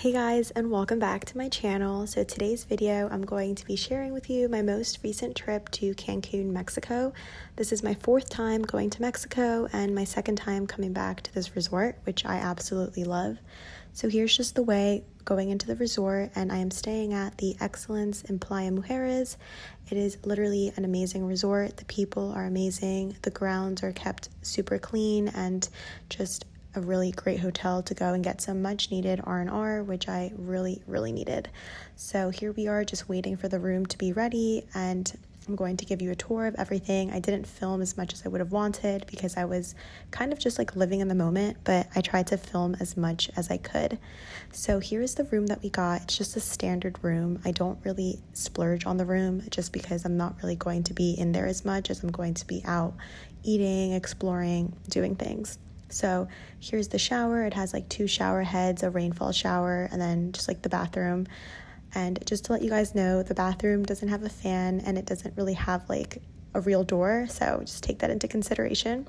Hey guys, and welcome back to my channel. So today's video, I'm going to be sharing with you my most recent trip to Cancun, Mexico. This is my fourth time going to Mexico and my second time coming back to this resort, which I absolutely love. So here's just the way going into the resort, and I am staying at the Excellence in Playa Mujeres. It is literally an amazing resort. The people are amazing. The grounds are kept super clean and just a really great hotel to go and get some much needed R&R, which I really needed. So here we are just waiting for the room to be ready, and I'm going to give you a tour of everything. I didn't film as much as I would have wanted because I was kind of just like living in the moment, but I tried to film as much as I could. So here is the room that we got. It's just a standard room. I don't really splurge on the room just because I'm not really going to be in there as much as I'm going to be out eating, exploring, doing things. So here's the shower. It has like 2 shower heads, a rainfall shower, and then just like the bathroom. And just to let you guys know, the bathroom doesn't have a fan and it doesn't really have like a real door. So just take that into consideration.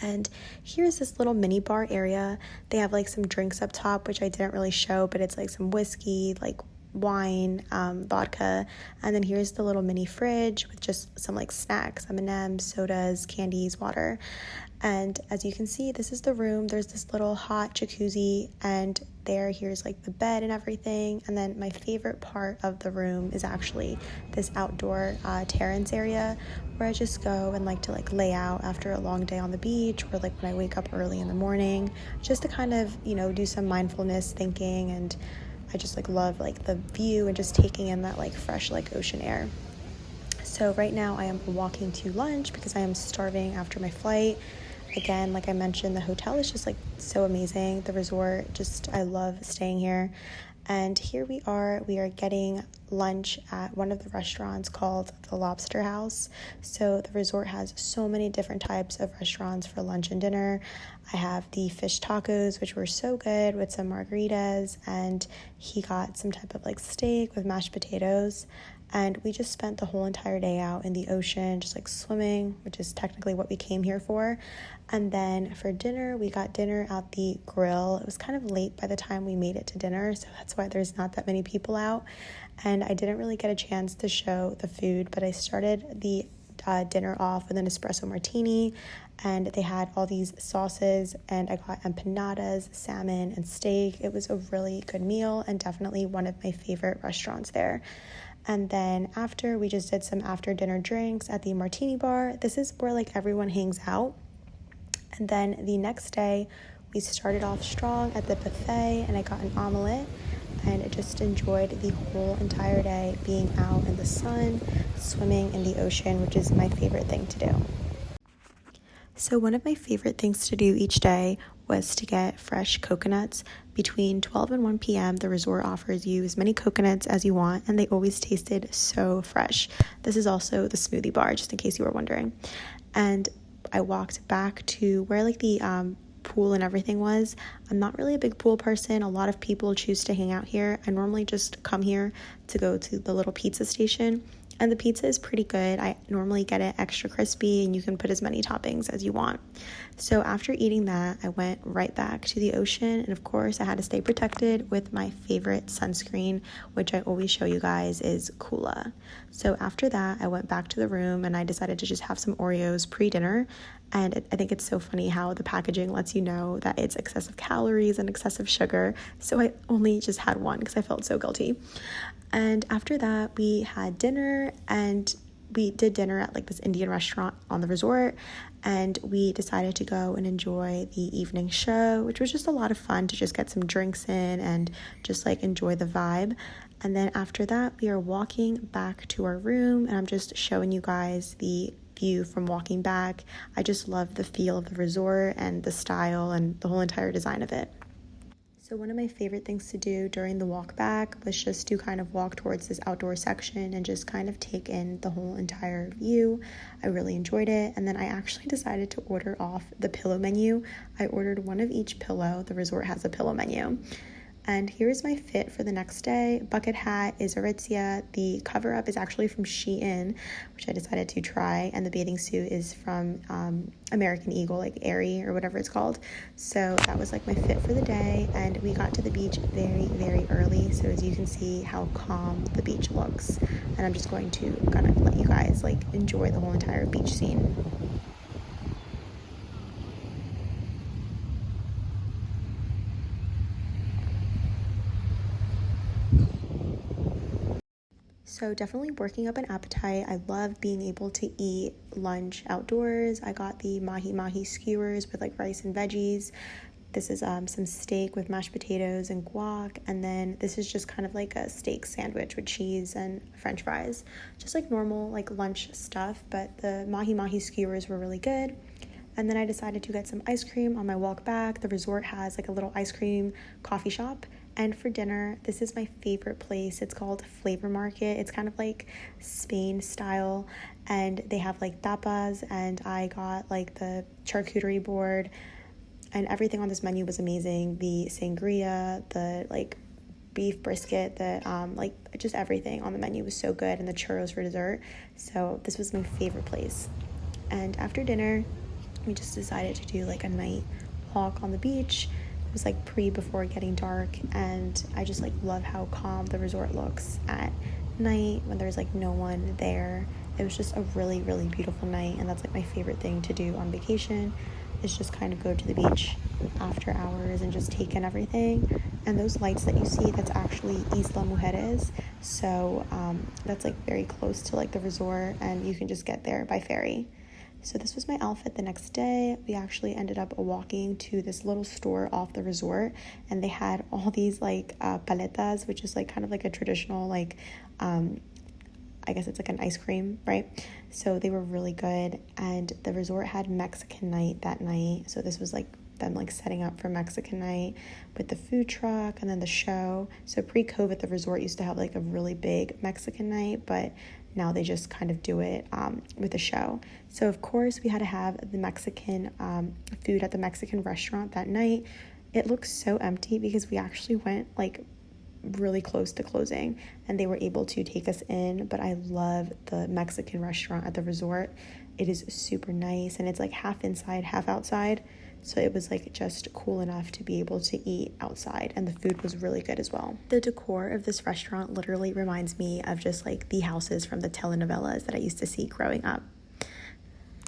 And here's this little mini bar area. They have like some drinks up top, which I didn't really show, but it's like some whiskey, like wine, vodka, and then here's the little mini fridge with just some like snacks, M&Ms, sodas, candies, water. And as you can see, this is the room. There's this little hot jacuzzi, and here's like the bed and everything. And then my favorite part of the room is actually this outdoor terrace area where I just go and like to like lay out after a long day on the beach, or like when I wake up early in the morning, just to kind of, do some mindfulness thinking. And I just like love like the view and just taking in that like fresh like ocean air. So right now I am walking to lunch because I am starving after my flight. Again, like I mentioned, the hotel is just like so amazing. The resort, I love staying here. And here we are getting lunch at one of the restaurants called the Lobster House. So the resort has so many different types of restaurants for lunch and dinner. I have the fish tacos, which were so good, with some margaritas, and he got some type of like steak with mashed potatoes. And we just spent the whole entire day out in the ocean, just like swimming, which is technically what we came here for. And then for dinner, we got dinner at the grill. It was kind of late by the time we made it to dinner, so that's why there's not that many people out. And I didn't really get a chance to show the food, but I started the dinner off with an espresso martini, and they had all these sauces, and I got empanadas, salmon, and steak. It was a really good meal and definitely one of my favorite restaurants there. And then after, we just did some after dinner drinks at the martini bar. This is where like everyone hangs out. And then the next day, we started off strong at the buffet, and I got an omelet, and I just enjoyed the whole entire day being out in the sun, swimming in the ocean, which is my favorite thing to do. So one of my favorite things to do each day was to get fresh coconuts. Between 12 and 1 p.m., the resort offers you as many coconuts as you want, and they always tasted so fresh. This is also the smoothie bar, just in case you were wondering. And I walked back to where like the pool and everything was. I'm not really a big pool person. A lot of people choose to hang out here. I normally just come here to go to the little pizza station, and the pizza is pretty good. I normally get it extra crispy, and you can put as many toppings as you want. So after eating that, I went right back to the ocean, and of course I had to stay protected with my favorite sunscreen, which I always show you guys is Kula. So after that, I went back to the room, and I decided to just have some Oreos pre-dinner. And I think it's so funny how the packaging lets you know that it's excessive calories and excessive sugar. So I only just had one because I felt so guilty. And after that, we had dinner, and we did dinner at like this Indian restaurant on the resort, and we decided to go and enjoy the evening show, which was just a lot of fun to just get some drinks in and just like enjoy the vibe. And then after that, we are walking back to our room, and I'm just showing you guys the view from walking back. I just love the feel of the resort and the style and the whole entire design of it. So one of my favorite things to do during the walk back was just to kind of walk towards this outdoor section and just kind of take in the whole entire view. I really enjoyed it. And then I actually decided to order off the pillow menu. I ordered one of each pillow. The resort has a pillow menu. And here's my fit for the next day. Bucket hat is Aritzia. The cover up is actually from Shein, which I decided to try. And the bathing suit is from American Eagle, like Aerie or whatever it's called. So that was like my fit for the day. And we got to the beach very, very early. So as you can see how calm the beach looks. And I'm just going to kind of let you guys like enjoy the whole entire beach scene. So definitely working up an appetite. I love being able to eat lunch outdoors. I got the mahi skewers with like rice and veggies. This is some steak with mashed potatoes and guac, and then this is just kind of like a steak sandwich with cheese and french fries. Just like normal like lunch stuff, but the mahi skewers were really good. And then I decided to get some ice cream on my walk back. The resort has like a little ice cream coffee shop. And for dinner, this is my favorite place. It's called Flavor Market. It's kind of like Spain style. And they have like tapas. And I got like the charcuterie board. And everything on this menu was amazing. The sangria, the like beef brisket, the like just everything on the menu was so good. And the churros for dessert. So this was my favorite place. And after dinner, we just decided to do like a night walk on the beach. It was like before getting dark, and I just like love how calm the resort looks at night when there's like no one there. It was just a really, really beautiful night, and that's like my favorite thing to do on vacation is just kind of go to the beach after hours and just take in everything. And those lights that you see, that's actually Isla Mujeres. So that's like very close to like the resort, and you can just get there by ferry. So this was my outfit the next day. We actually ended up walking to this little store off the resort, and they had all these like paletas, which is like kind of like a traditional like I guess it's like an ice cream, right? So they were really good, and the resort had Mexican night that night. So this was like them like setting up for Mexican night with the food truck and then the show. So pre-COVID, the resort used to have like a really big Mexican night, but now they just kind of do it with a show. So of course we had to have the Mexican food at the Mexican restaurant that night. It looks so empty because we actually went like really close to closing and they were able to take us in. But I love the Mexican restaurant at the resort. It is super nice, and it's like half inside, half outside. So it was like just cool enough to be able to eat outside, and the food was really good as well. The decor of this restaurant literally reminds me of just like the houses from the telenovelas that I used to see growing up.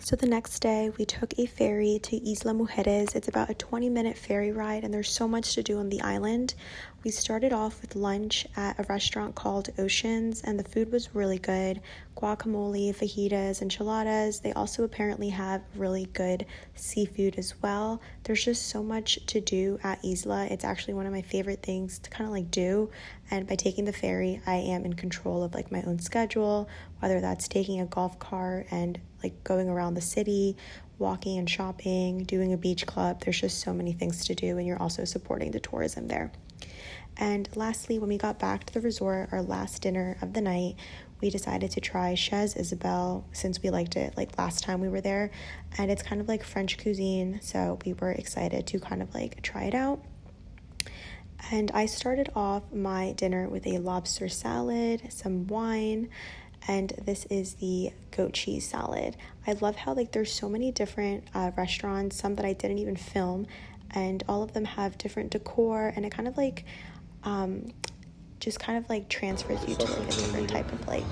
So the next day we took a ferry to Isla Mujeres. It's about a 20-minute ferry ride, and there's so much to do on the island. We started off with lunch at a restaurant called Oceans, and the food was really good. Guacamole, fajitas, enchiladas. They also apparently have really good seafood as well. There's just so much to do at Isla. It's actually one of my favorite things to kind of like do. And by taking the ferry, I am in control of like my own schedule, whether that's taking a golf cart and like going around the city, walking and shopping, doing a beach club. There's just so many things to do, and you're also supporting the tourism there. And lastly, when we got back to the resort, our last dinner of the night, we decided to try Chez Isabelle since we liked it like last time we were there. And it's kind of like French cuisine, so we were excited to kind of like try it out. And I started off my dinner with a lobster salad, some wine, and this is the goat cheese salad. I love how like there's so many different restaurants, some that I didn't even film, and all of them have different decor, and it kind of like just kind of like transfers you to like a different type of like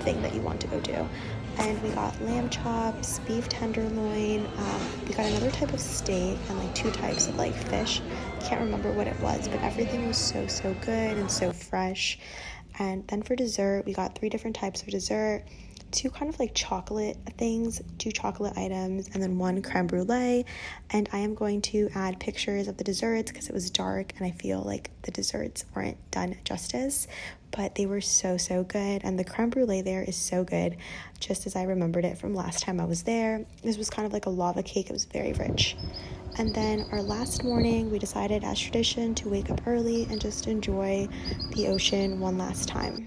thing that you want to go do. And we got lamb chops, beef tenderloin, we got another type of steak, and like 2 types of like fish. Can't remember what it was, but everything was so good and so fresh. And then for dessert, we got 3 different types of dessert, 2 kind of like chocolate things, 2 chocolate items, and then 1 creme brulee. And I am going to add pictures of the desserts because it was dark and I feel like the desserts weren't done justice, but they were so good. And the creme brulee there is so good, just as I remembered it from last time I was there. This was kind of like a lava cake. It was very rich. And then our last morning, we decided as tradition to wake up early and just enjoy the ocean one last time.